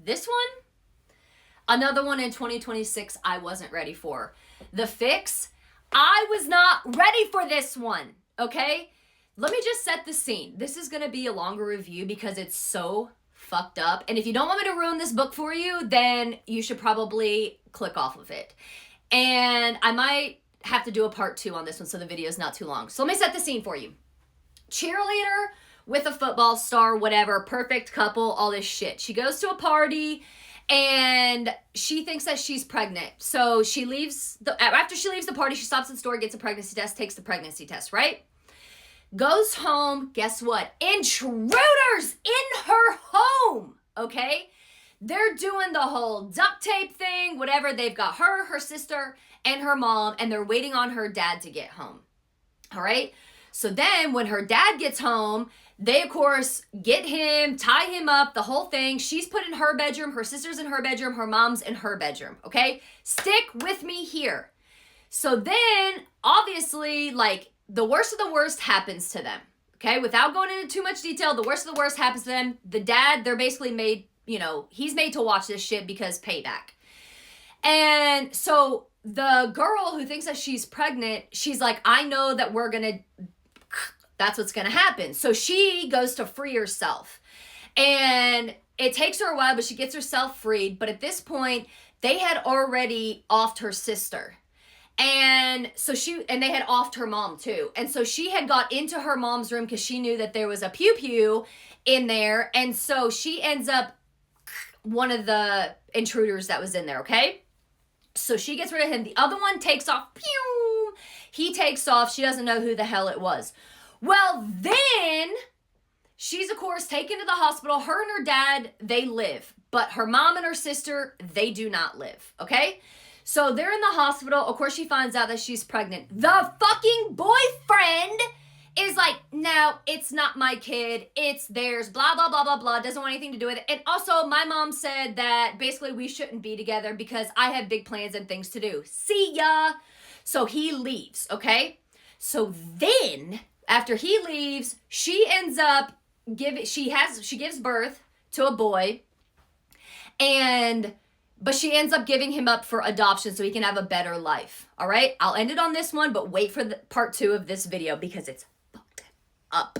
This one, another one in 2026 I wasn't ready for. The Fix, I was not ready for this one, okay? Let me just set the scene. This is gonna be a longer review because it's so fucked up. And if you don't want me to ruin this book for you, then you should probably click off of it. And I might have to do a part 2 on this one so the video is not too long. So let me set the scene for you. Cheerleader with a football star, whatever, perfect couple, all this shit. She goes to a party and she thinks that she's pregnant. So she leaves, after she leaves the party, she stops at the store, gets a pregnancy test, takes the pregnancy test, right? Goes home, guess what? Intruders in her home, okay? They're doing the whole duct tape thing, whatever. They've got her, her sister, and her mom, and they're waiting on her dad to get home, all right? So then when her dad gets home, they, of course, get him, tie him up, the whole thing. She's put in her bedroom, her sister's in her bedroom, her mom's in her bedroom, okay? Stick with me here. So then, obviously, like, the worst of the worst happens to them, okay? Without going into too much detail, the worst of the worst happens to them. The dad, they're basically made, you know, he's made to watch this shit because payback. And so the girl who thinks that she's pregnant, she's like, I know that that's what's gonna happen. So she goes to free herself. And it takes her a while, but she gets herself freed. But at this point, they had already offed her sister. And so they had offed her mom too. And so she had got into her mom's room because she knew that there was a pew-pew in there. And so she ends up one of the intruders that was in there, okay? So she gets rid of him. The other one takes off. Pew! He takes off. She doesn't know who the hell it was. Well, then she's, of course, taken to the hospital. Her and her dad, they live. But her mom and her sister, they do not live, okay? So they're in the hospital. Of course, she finds out that she's pregnant. The fucking boyfriend is like, no, it's not my kid. It's theirs. Blah, blah, blah, blah, blah. Doesn't want anything to do with it. And also, my mom said that basically we shouldn't be together because I have big plans and things to do. See ya. So he leaves, okay? So then, after he leaves, she ends up she gives birth to a boy. But she ends up giving him up for adoption so he can have a better life. All right? I'll end it on this one, but wait for the part 2 of this video because it's fucked up.